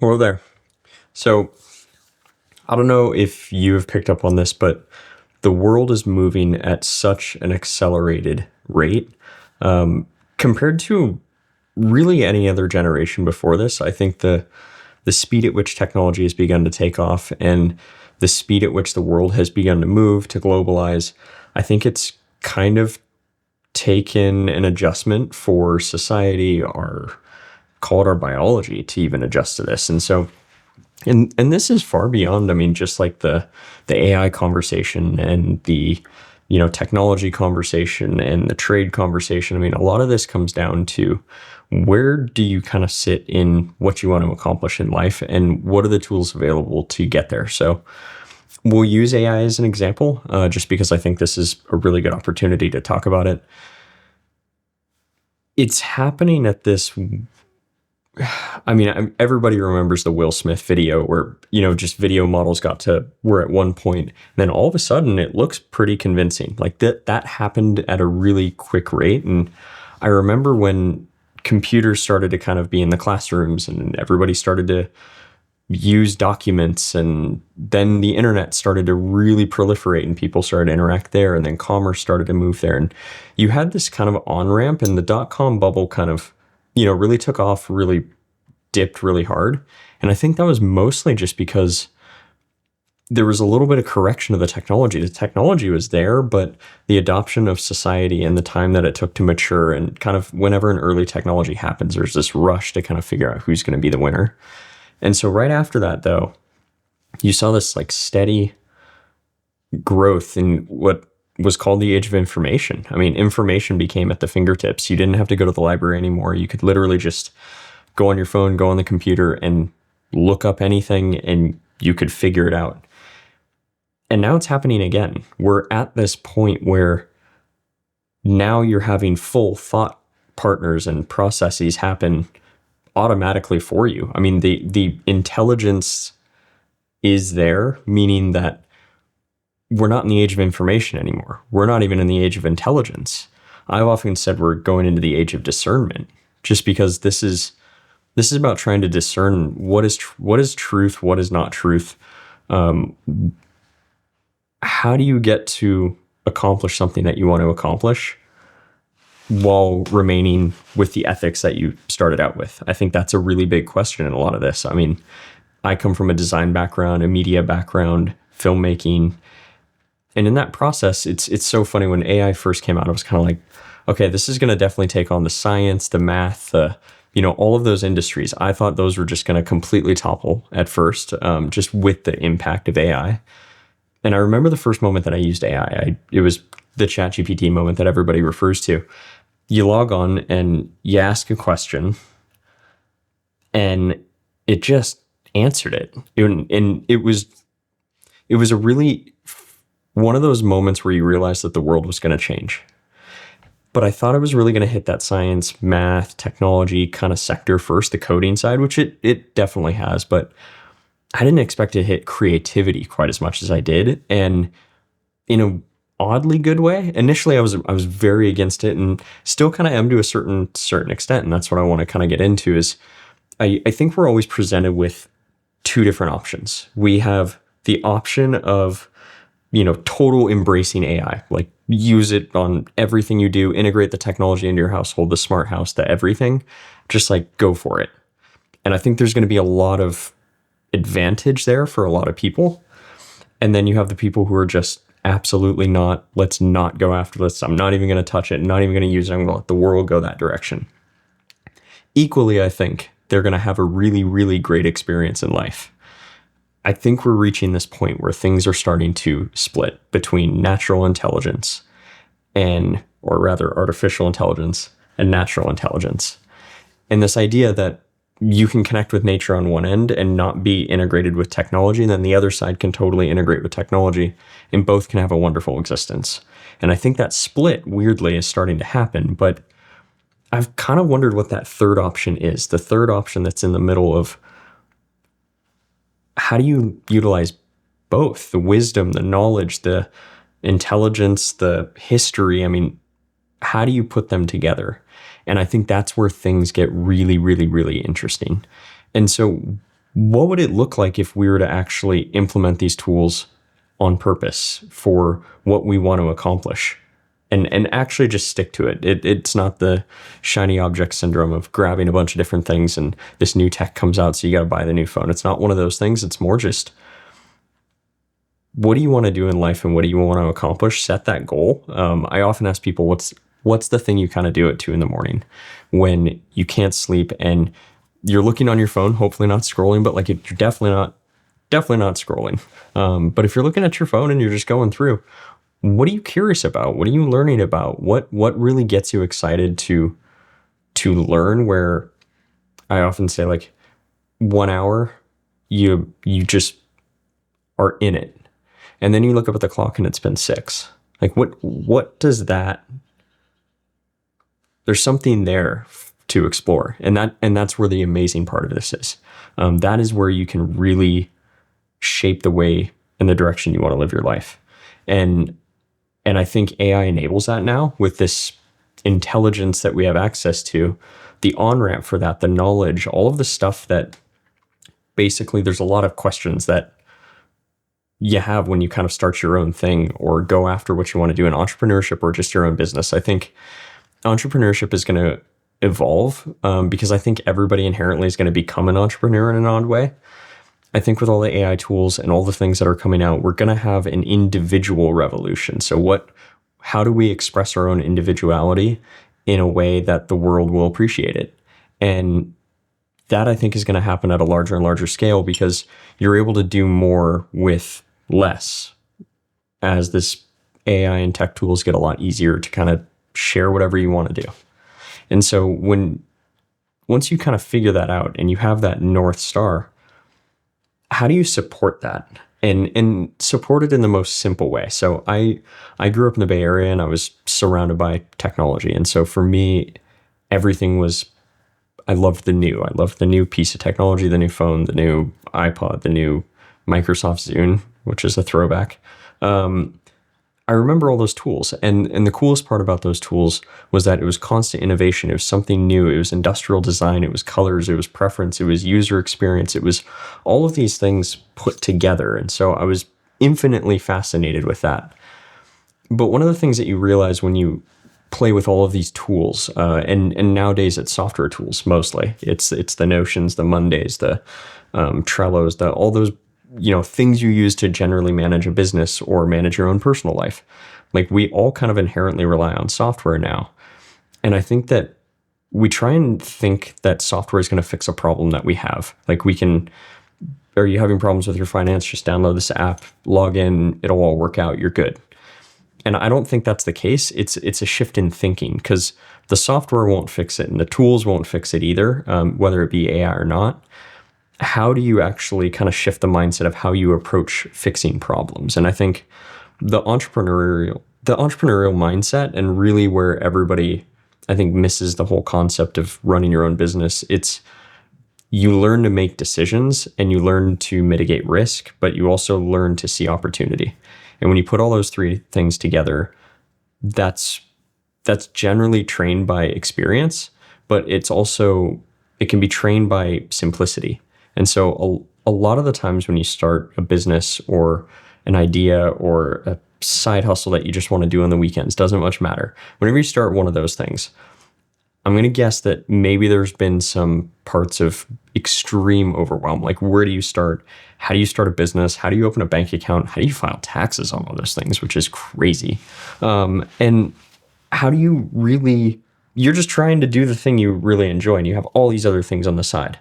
Hello there. So, I don't know if you have picked up on this, but the world is moving at such an accelerated rate compared to really any other generation before this. I think the speed at which technology has begun to take off and the speed at which the world has begun to move to globalize, I think it's kind of taken an adjustment for society, our call it our biology, to even adjust to this. And so and this is far beyond, I mean, just like the AI conversation and the technology conversation and the trade conversation. I mean, a lot of this comes down to where do you kind of sit in what you want to accomplish in life and what are the tools available to get there. So we'll use AI as an example, just because I think this is a really good opportunity to talk about it. It's happening at this. I mean, everybody remembers the Will Smith video where, just video models were at one point, and then all of a sudden it looks pretty convincing. Like that happened at a really quick rate. And I remember when computers started to kind of be in the classrooms and everybody started to use documents, and then the internet started to really proliferate and people started to interact there, and then commerce started to move there. And you had this kind of on-ramp, and the dot-com bubble kind of really took off, really dipped really hard. And I think that was mostly just because there was a little bit of correction of the technology. The technology was there, but the adoption of society and the time that it took to mature, and kind of whenever an early technology happens, there's this rush to kind of figure out who's going to be the winner. And so right after that, though, you saw this like steady growth in what was called the age of information. I mean, information became at the fingertips. You didn't have to go to the library anymore. You could literally just go on your phone, go on the computer, and look up anything, and you could figure it out. And now it's happening again. We're at this point where now you're having full thought partners and processes happen automatically for you. I mean, the intelligence is there, meaning that we're not in the age of information anymore. We're not even in the age of intelligence. I've often said we're going into the age of discernment, just because this is about trying to discern what is truth, what is not truth. How do you get to accomplish something that you want to accomplish while remaining with the ethics that you started out with? I think that's a really big question in a lot of this. I mean, I come from a design background, a media background, filmmaking. And in that process, it's so funny. When AI first came out, I was kind of like, okay, this is going to definitely take on the science, the math, all of those industries. I thought those were just going to completely topple at first, just with the impact of AI. And I remember the first moment that I used AI. It was the ChatGPT moment that everybody refers to. You log on and you ask a question, and it just answered it. And it was a really one of those moments where you realize that the world was going to change. But I thought it was really going to hit that science, math, technology kind of sector first, the coding side, which it definitely has. But I didn't expect to hit creativity quite as much as I did. And in a oddly good way. Initially, I was very against it, and still kind of am to a certain extent. And that's what I want to kind of get into is I think we're always presented with two different options. We have the option of total embracing AI, like use it on everything you do, integrate the technology into your household, the smart house, the everything, just like go for it. And I think there's going to be a lot of advantage there for a lot of people. And then you have the people who are just absolutely not, let's not go after this. I'm not even going to touch it, not even going to use it. I'm going to let the world go that direction. Equally, I think they're going to have a really, really great experience in life. I think we're reaching this point where things are starting to split between natural intelligence or rather artificial intelligence and natural intelligence. And this idea that you can connect with nature on one end and not be integrated with technology, and then the other side can totally integrate with technology, and both can have a wonderful existence. And I think that split, weirdly, is starting to happen, but I've kind of wondered what that third option is, the third option that's in the middle of how do you utilize both the wisdom, the knowledge, the intelligence, the history? I mean, how do you put them together? And I think that's where things get really, really, really interesting. And so what would it look like if we were to actually implement these tools on purpose for what we want to accomplish? And actually just stick to it. It's not the shiny object syndrome of grabbing a bunch of different things and this new tech comes out, so you got to buy the new phone. It's not one of those things. It's more just, what do you want to do in life and what do you want to accomplish? Set that goal. I often ask people, what's the thing you kind of do at 2 a.m. when you can't sleep and you're looking on your phone, hopefully not scrolling, but like you're definitely not scrolling. But if you're looking at your phone and you're just going through, what are you curious about? What are you learning about? What really gets you excited to learn? Where I often say, like, 1 hour, you just are in it. And then you look up at the clock and it's been 6. Like, what does that, there's something there to explore. And that's where the amazing part of this is. That is where you can really shape the way and the direction you want to live your life. And I think AI enables that now with this intelligence that we have access to, the on-ramp for that, the knowledge, all of the stuff that basically there's a lot of questions that you have when you kind of start your own thing or go after what you want to do in entrepreneurship or just your own business. I think entrepreneurship is going to evolve because I think everybody inherently is going to become an entrepreneur in an odd way. I think with all the AI tools and all the things that are coming out, we're going to have an individual revolution. So how do we express our own individuality in a way that the world will appreciate it? And that, I think, is going to happen at a larger and larger scale because you're able to do more with less as this AI and tech tools get a lot easier to kind of share whatever you want to do. And so once you kind of figure that out and you have that North Star, how do you support that and support it in the most simple way? So I grew up in the Bay Area and I was surrounded by technology. And so for me, everything was, I loved the new. I loved the new piece of technology, the new phone, the new iPod, the new Microsoft Zune, which is a throwback. I remember all those tools. And the coolest part about those tools was that it was constant innovation. It was something new. It was industrial design. It was colors. It was preference. It was user experience. It was all of these things put together. And so I was infinitely fascinated with that. But one of the things that you realize when you play with all of these tools, and nowadays it's software tools mostly. It's the Notions, the Mondays, the Trellos, all those things you use to generally manage a business or manage your own personal life. Like, we all kind of inherently rely on software now. And I think that we try and think that software is going to fix a problem that we have. Like, are you having problems with your finance? Just download this app, log in, it'll all work out, you're good. And I don't think that's the case. It's a shift in thinking because the software won't fix it and the tools won't fix it either, whether it be AI or not. How do you actually kind of shift the mindset of how you approach fixing problems? And I think the entrepreneurial mindset, and really where everybody, I think, misses the whole concept of running your own business, it's you learn to make decisions and you learn to mitigate risk, but you also learn to see opportunity. And when you put all those three things together, that's generally trained by experience, but it can be trained by simplicity. And so a lot of the times when you start a business or an idea or a side hustle that you just want to do on the weekends, doesn't much matter. Whenever you start one of those things, I'm going to guess that maybe there's been some parts of extreme overwhelm. Like, where do you start? How do you start a business? How do you open a bank account? How do you file taxes on all those things, which is crazy? And how do you really, you're just trying to do the thing you really enjoy and you have all these other things on the side.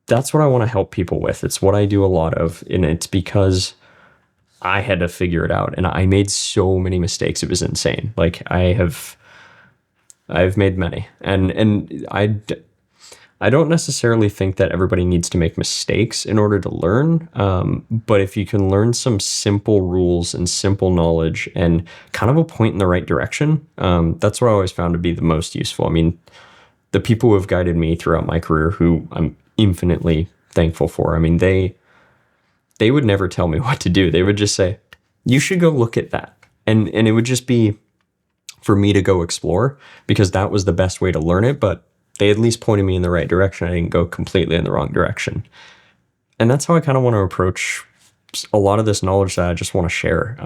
That's what I want to help people with. It's what I do a lot of, and it's because I had to figure it out, and I made so many mistakes. It was insane. Like, I've made many, and I don't necessarily think that everybody needs to make mistakes in order to learn. But if you can learn some simple rules and simple knowledge and kind of a point in the right direction, that's what I always found to be the most useful. I mean, the people who have guided me throughout my career, who I'm infinitely thankful for, I mean, they would never tell me what to do. They would just say, you should go look at that. And it would just be for me to go explore because that was the best way to learn it. But they at least pointed me in the right direction. I didn't go completely in the wrong direction. And that's how I kind of want to approach a lot of this knowledge that I just want to share.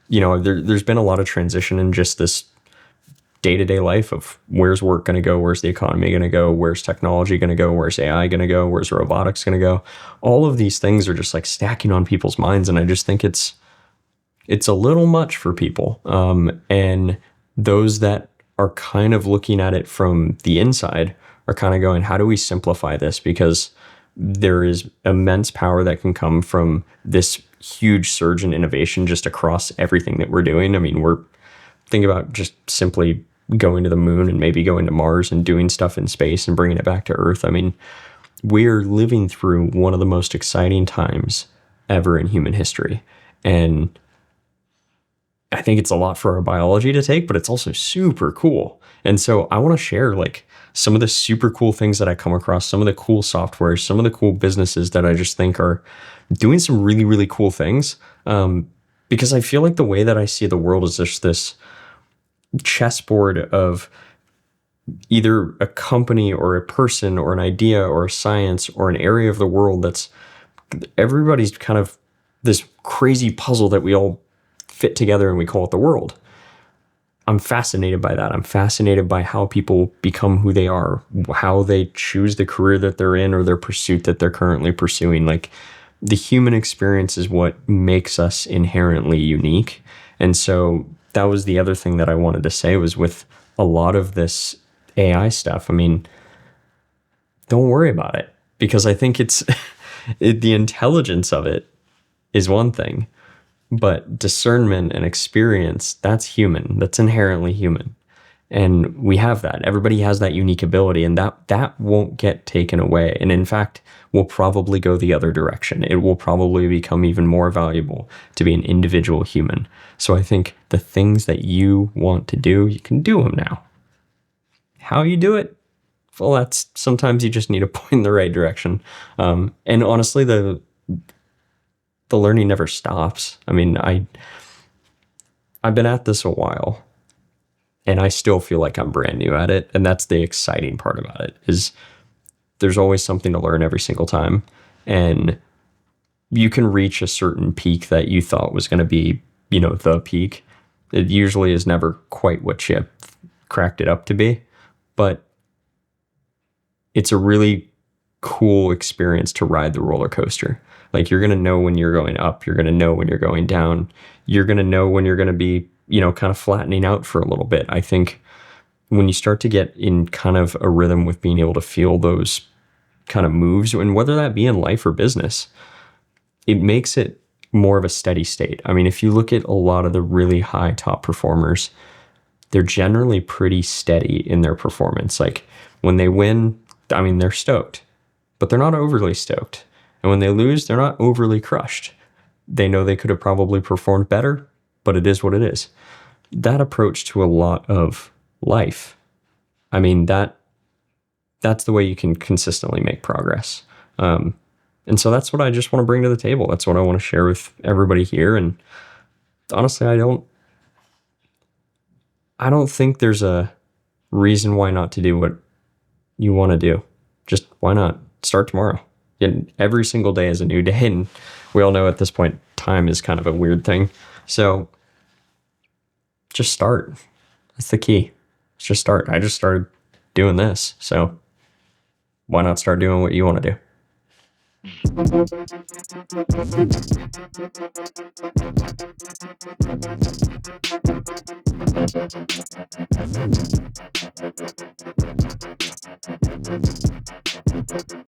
There's been a lot of transition in just this day-to-day life of where's work going to go, where's the economy going to go, where's technology going to go, where's AI going to go, where's robotics going to go. All of these things are just like stacking on people's minds, and I just think it's a little much for people. And those that are kind of looking at it from the inside are kind of going, how do we simplify this? Because there is immense power that can come from this huge surge in innovation just across everything that we're doing. I mean, think about just simply going to the moon and maybe going to Mars and doing stuff in space and bringing it back to Earth. I mean, we're living through one of the most exciting times ever in human history. And I think it's a lot for our biology to take, but it's also super cool. And so I want to share like some of the super cool things that I come across, some of the cool software, some of the cool businesses that I just think are doing some really, really cool things. Because I feel like the way that I see the world is just this chessboard of either a company or a person or an idea or a science or an area of the world that's everybody's kind of this crazy puzzle that we all fit together and we call it the world. I'm fascinated by that. I'm fascinated by how people become who they are, how they choose the career that they're in or their pursuit that they're currently pursuing. Like the human experience is what makes us inherently unique. And so that was the other thing that I wanted to say was with a lot of this AI stuff. I mean, don't worry about it because I think the intelligence of it is one thing, but discernment and experience, that's human. That's inherently human. And we have that. Everybody has that unique ability, and that won't get taken away. And in fact, will probably go the other direction. It will probably become even more valuable to be an individual human. So I think the things that you want to do, you can do them now. How you do it? Well, that's sometimes you just need to point in the right direction. And honestly, the learning never stops. I mean, I've been at this a while. And I still feel like I'm brand new at it. And that's the exciting part about it is there's always something to learn every single time. And you can reach a certain peak that you thought was going to be, the peak. It usually is never quite what you cracked it up to be. But it's a really cool experience to ride the roller coaster. Like you're going to know when you're going up. You're going to know when you're going down. You're going to know when you're going to be kind of flattening out for a little bit. I think when you start to get in kind of a rhythm with being able to feel those kind of moves, and whether that be in life or business, it makes it more of a steady state. I mean, if you look at a lot of the really high top performers, they're generally pretty steady in their performance. Like when they win, I mean, they're stoked, but they're not overly stoked. And when they lose, they're not overly crushed. They know they could have probably performed better, but it is what it is. That approach to a lot of life, I mean, that's the way you can consistently make progress. And so that's what I just want to bring to the table. That's what I want to share with everybody here. And honestly, I don't think there's a reason why not to do what you want to do. Just why not start tomorrow? And every single day is a new day. And we all know at this point, time is kind of a weird thing. So just start. That's the key. Just start. I just started doing this. So why not start doing what you want to do?